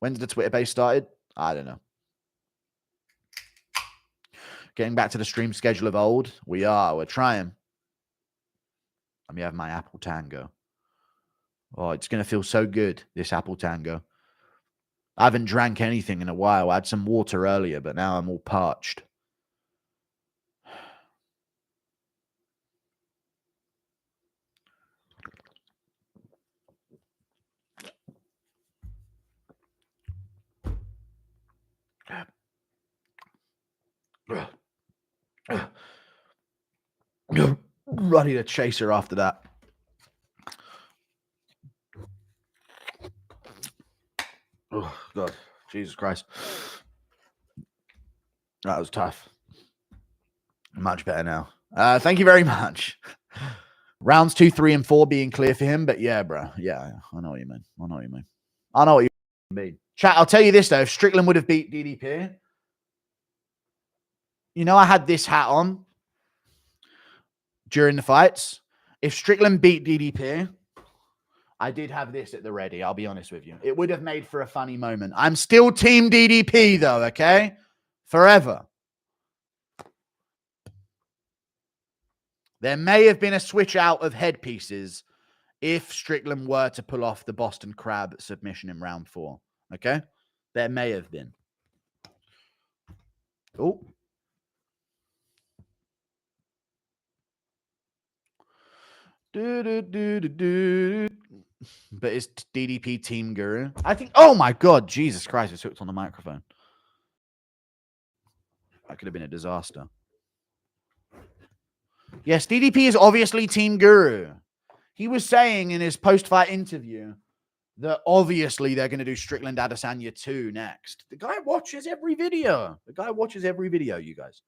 When's the Twitter base started? I don't know. Getting back to the stream schedule of old. We're trying. Let me have my apple tango. Oh, it's going to feel so good, this apple tango. I haven't drank anything in a while. I had some water earlier, but now I'm all parched. Ready to chase her after that. Oh, God. Jesus Christ. That was tough. Much better now. Thank you very much. Rounds 2, 3, and 4 being clear for him. But yeah, bro. Yeah, I know what you mean. I know what you mean. Chat, I'll tell you this, though. If Strickland would have beat DDP, you know I had this hat on during the fights. If Strickland beat DDP, I did have this at the ready. I'll be honest with you. It would have made for a funny moment. I'm still team DDP, though, okay? Forever. There may have been a switch out of headpieces if Strickland were to pull off the Boston Crab submission in round 4. Okay? There may have been. Oh. But it's DDP Team Guru. I think, oh my God, Jesus Christ, it's hooked on the microphone. That could have been a disaster. Yes, DDP is obviously Team Guru. He was saying in his post-fight interview that obviously they're going to do Strickland Adesanya 2 next. The guy watches every video. You guys.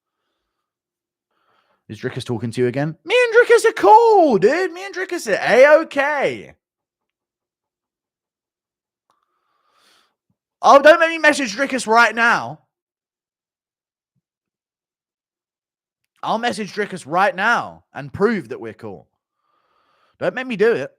Is Dricus talking to you again? Me and Dricus are cool, dude. Me and Dricus are A-okay. Oh, don't make me message Dricus right now. I'll message Dricus right now and prove that we're cool. Don't make me do it.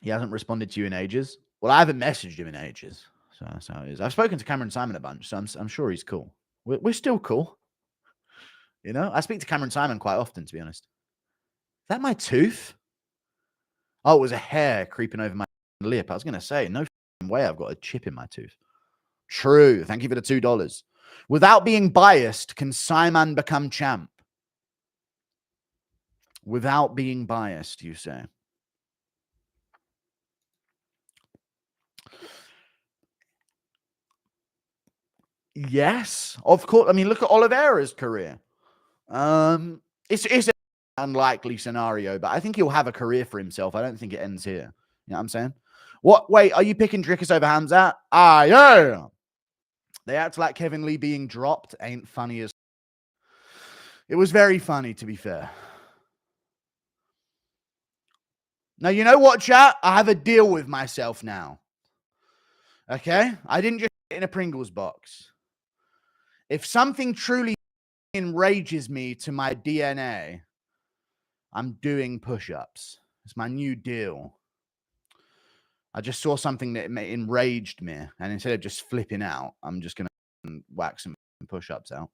He hasn't responded to you in ages. Well, I haven't messaged him in ages. So that's how it is. I've spoken to Cameron Simon a bunch, so I'm sure he's cool. We're still cool. You know, I speak to Cameron Simon quite often, to be honest. Is that my tooth? Oh, it was a hair creeping over my lip. I was going to say, no way I've got a chip in my tooth. True. Thank you for the $2. Without being biased, can Simon become champ? Without being biased, you say. Yes, of course. I mean, look at Oliveira's career. It's an unlikely scenario, but I think he'll have a career for himself. I don't think it ends here. You know what I'm saying? What? Wait, are you picking Dricus over Hamzat? Ah, yeah. They act like Kevin Lee being dropped ain't funny as... It was very funny, to be fair. Now, you know what, chat? I have a deal with myself now. Okay? I didn't just get in a Pringles box. If something truly enrages me to my DNA, I'm doing push-ups. It's my new deal. I just saw something that enraged me, and instead of just flipping out, I'm just going to whack some push-ups out.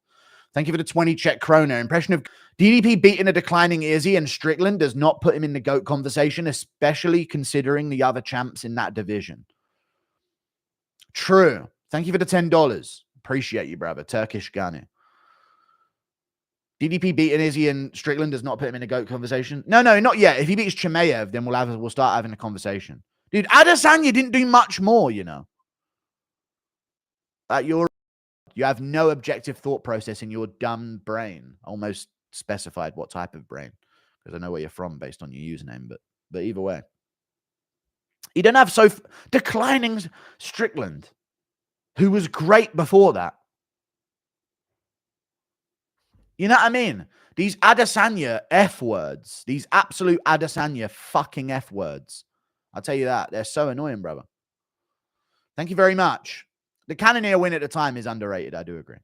Thank you for the 20 Czech krona. Impression of DDP beating a declining Izzy and Strickland does not put him in the GOAT conversation, especially considering the other champs in that division. True. Thank you for the $10. Appreciate you, brother. Turkish Ghani. DDP beating Izzy and Strickland does not put him in a GOAT conversation. No, not yet. If he beats Chimaev, then we'll start having a conversation. Dude, Adesanya didn't do much more, you know. You have no objective thought process in your dumb brain. Almost specified what type of brain, because I know where you're from based on your username. But either way, you don't have declining Strickland, who was great before that. You know what I mean? These Adesanya F words, these absolute Adesanya fucking F words. I'll tell you that. They're so annoying, brother. Thank you very much. The Cannonier win at the time is underrated. I do agree.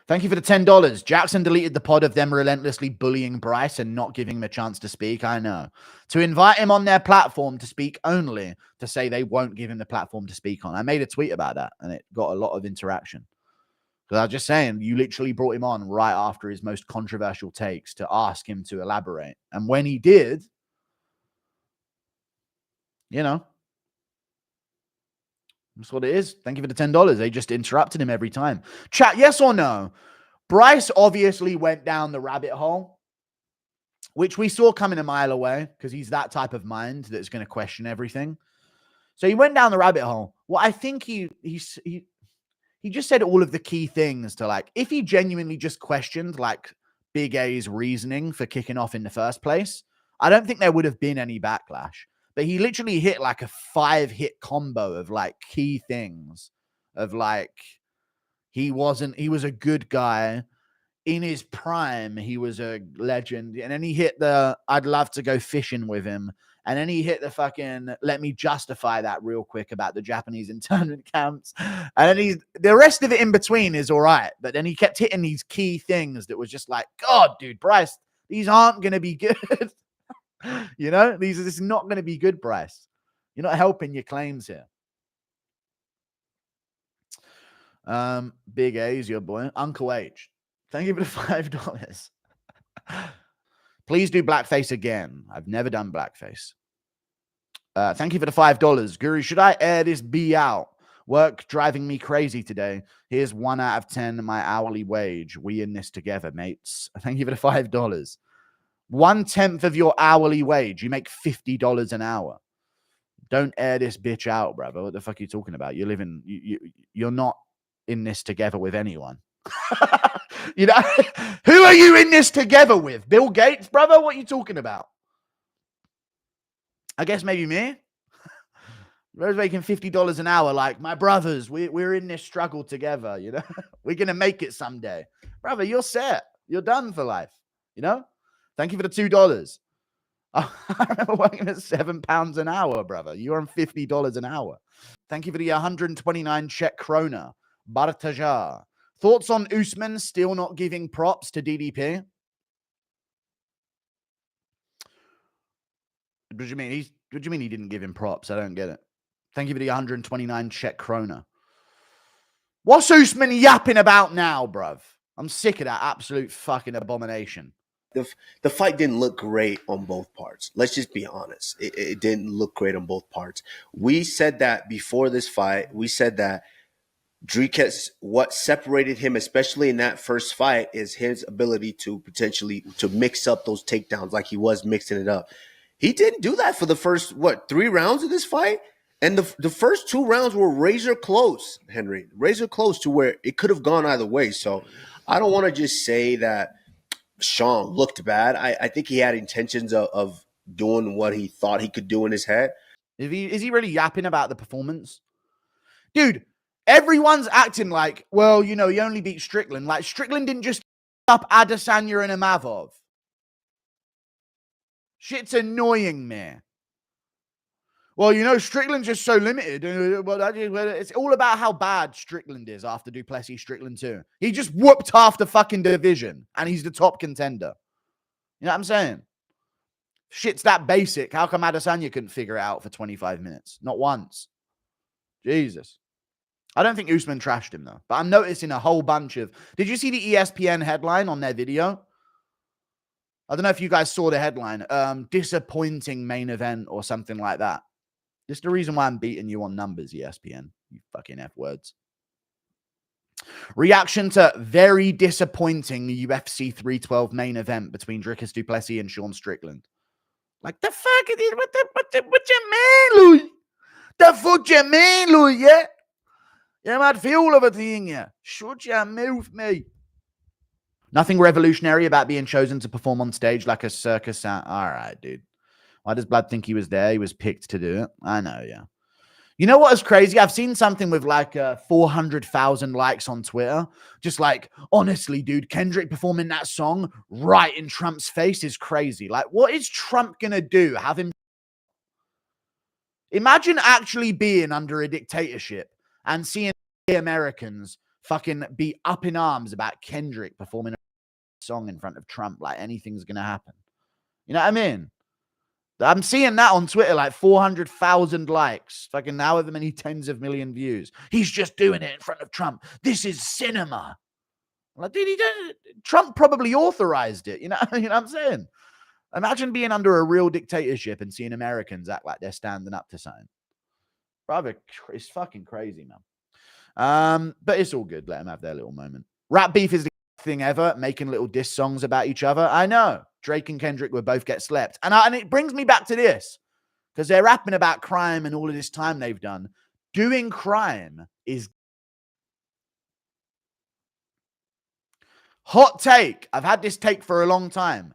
Thank you for the $10. Jackson deleted the pod of them relentlessly bullying Bryce and not giving him a chance to speak. I know. To invite him on their platform to speak only to say they won't give him the platform to speak on. I made a tweet about that and it got a lot of interaction. Because I was just saying, you literally brought him on right after his most controversial takes to ask him to elaborate. And when he did, you know, that's what it is. Thank you for the $10. They just interrupted him every time. Chat, yes or no? Bryce obviously went down the rabbit hole, which we saw coming a mile away because he's that type of mind that's going to question everything. So he went down the rabbit hole. Well, I think he just said all of the key things to, like, if he genuinely just questioned like Big A's reasoning for kicking off in the first place, I don't think there would have been any backlash. But he literally hit like a 5-hit combo of like key things of like, he was a good guy in his prime. He was a legend. And then he hit the, I'd love to go fishing with him. And then he hit the fucking, let me justify that real quick about the Japanese internment camps. And then the rest of it in between is all right. But then he kept hitting these key things that was just like, God, dude, Bryce, these aren't going to be good. You know, this is not going to be good, Bryce. You're not helping your claims here. Big A's your boy. Uncle H. Thank you for the $5. Please do blackface again. I've never done blackface. Thank you for the $5. Guru, should I air this B out? Work driving me crazy today. Here's 1 out of 10 my hourly wage. We in this together, mates. Thank you for the $5. 1/10 of your hourly wage. You make $50 an hour. Don't air this bitch out, brother. What the fuck are you talking about? You're not in this together with anyone. You know, who are you in this together with? Bill Gates, brother? What are you talking about? I guess maybe me. We're making $50 an hour. Like, my brothers, we're in this struggle together. You know, we're gonna make it someday, brother. You're set. You're done for life. You know. Thank you for the $2. I remember working at £7 an hour, brother. You're on $50 an hour. Thank you for the 129 Czech krona. Bartaja. Thoughts on Usman still not giving props to DDP? What do you mean? What do you mean he didn't give him props? I don't get it. Thank you for the 129 Czech krona. What's Usman yapping about now, bruv? I'm sick of that absolute fucking abomination. The fight didn't look great on both parts. Let's just be honest. It didn't look great on both parts. We said that before this fight. We said that Dricus, what separated him, especially in that first fight, is his ability to potentially to mix up those takedowns like he was mixing it up. He didn't do that for the first, 3 rounds of this fight? And the first 2 rounds were razor close, Henry. Razor close to where it could have gone either way. So I don't want to just say that Sean looked bad. I think he had intentions of doing what he thought he could do in his head. Is he really yapping about the performance? Dude, everyone's acting like, well, you know, he only beat Strickland. Like, Strickland didn't just up Adesanya and Imavov. Shit's annoying me. Well, you know, Strickland's just so limited. It's all about how bad Strickland is after Du Plessis Strickland 2. He just whooped half the fucking division, and he's the top contender. You know what I'm saying? Shit's that basic. How come Adesanya couldn't figure it out for 25 minutes? Not once. Jesus. I don't think Usman trashed him, though. But I'm noticing a whole bunch of... Did you see the ESPN headline on their video? I don't know if you guys saw the headline. Disappointing main event or something like that. Just the reason why I'm beating you on numbers, ESPN. You fucking F words. Reaction to very disappointing UFC 312 main event between Dricus Du Plessis and Sean Strickland. Like, the fuck is it? What you mean, Louis? The fuck you mean, Louis, yeah? You might feel all of a thing, yeah. Shut your mouth, me. Nothing revolutionary about being chosen to perform on stage like a circus. All right, dude. Why does Blood think he was there? He was picked to do it. I know, yeah. You know what is crazy? I've seen something with like 400,000 likes on Twitter. Just like, honestly, dude, Kendrick performing that song right in Trump's face is crazy. Like, what is Trump going to do? Have him... Imagine actually being under a dictatorship and seeing Americans fucking be up in arms about Kendrick performing a song in front of Trump like anything's going to happen. You know what I mean? I'm seeing that on Twitter, like 400,000 likes, fucking however many tens of million views. He's just doing it in front of Trump. This is cinema. Like, dude, Trump probably authorized it. You know what I'm saying? Imagine being under a real dictatorship and seeing Americans act like they're standing up to something. Brother, it's fucking crazy, man. But it's all good. Let them have their little moment. Rap beef is the thing ever, making little diss songs about each other. I know. Drake and Kendrick will both get slept. And it brings me back to this, because they're rapping about crime and all of this time they've done. Doing crime is hot take. I've had this take for a long time.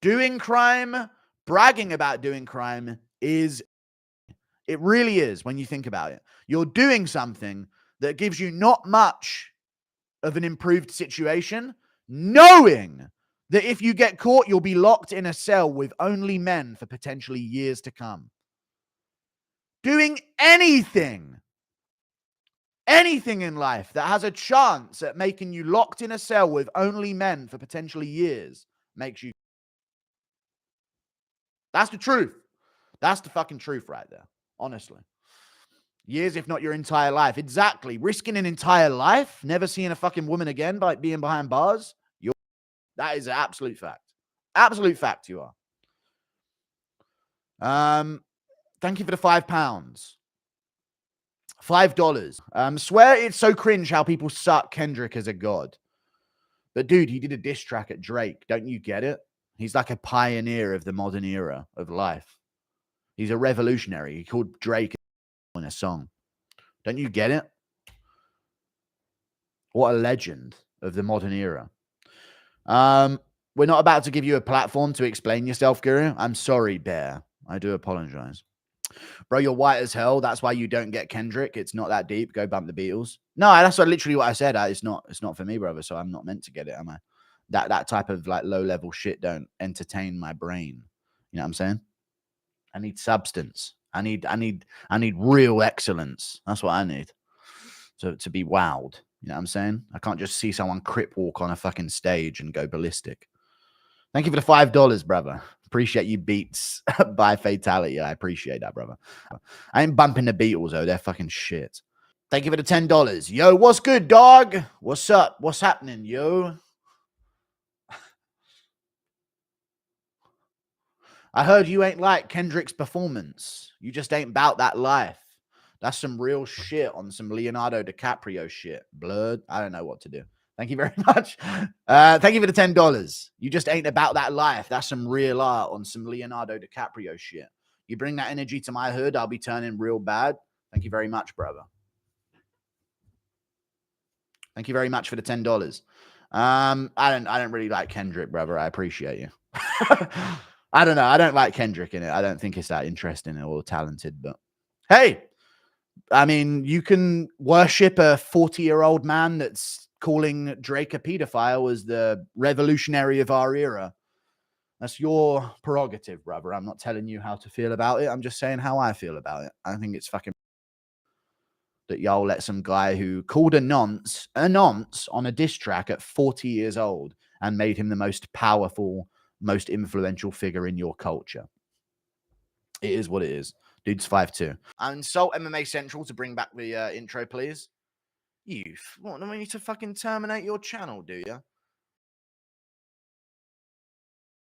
Doing crime, bragging about doing crime is, it really is when you think about it. You're doing something that gives you not much of an improved situation, knowing that if you get caught, you'll be locked in a cell with only men for potentially years to come. Doing anything in life that has a chance at making you locked in a cell with only men for potentially years makes you. That's the truth. That's the fucking truth right there. Honestly. Years, if not your entire life. Exactly. Risking an entire life, never seeing a fucking woman again by being behind bars. That is an absolute fact. Absolute fact you are. Thank you for the £5. $5. Swear it's so cringe how people suck Kendrick as a god. But dude, he did a diss track at Drake. Don't you get it? He's like a pioneer of the modern era of life. He's a revolutionary. He called Drake in a song. Don't you get it? What a legend of the modern era. We're not about to give you a platform to explain yourself, Guru. I'm sorry, Bear. I do apologize. Bro, you're white as hell. That's why you don't get Kendrick. It's not that deep. Go bump the Beatles. No, that's literally what I said. It's not for me, brother. So I'm not meant to get it, am I? That type of like low level shit don't entertain my brain. You know what I'm saying? I need substance. I need real excellence. That's what I need to be wowed. You know what I'm saying? I can't just see someone crip walk on a fucking stage and go ballistic. Thank you for the $5, brother. Appreciate you beats by fatality. I appreciate that, brother. I ain't bumping the Beatles, though. They're fucking shit. Thank you for the $10. Yo, what's good, dog? What's up? What's happening, yo? I heard you ain't like Kendrick's performance. You just ain't about that life. That's some real shit on some Leonardo DiCaprio shit. Blurred. I don't know what to do. Thank you very much. Thank you for the $10. You just ain't about that life. That's some real art on some Leonardo DiCaprio shit. You bring that energy to my hood, I'll be turning real bad. Thank you very much, brother. Thank you very much for the $10. I don't really like Kendrick, brother. I appreciate you. I don't know. I don't like Kendrick in it. I don't think it's that interesting or talented, but hey, I mean, you can worship a 40-year-old man that's calling Drake a pedophile as the revolutionary of our era. That's your prerogative, brother. I'm not telling you how to feel about it. I'm just saying how I feel about it. I think it's fucking that y'all let some guy who called a nonce on a diss track at 40 years old and made him the most powerful, most influential figure in your culture. It is what it is. Dude's 5'2". And Salt MMA Central to bring back the intro, please. You want me to fucking terminate your channel, do you?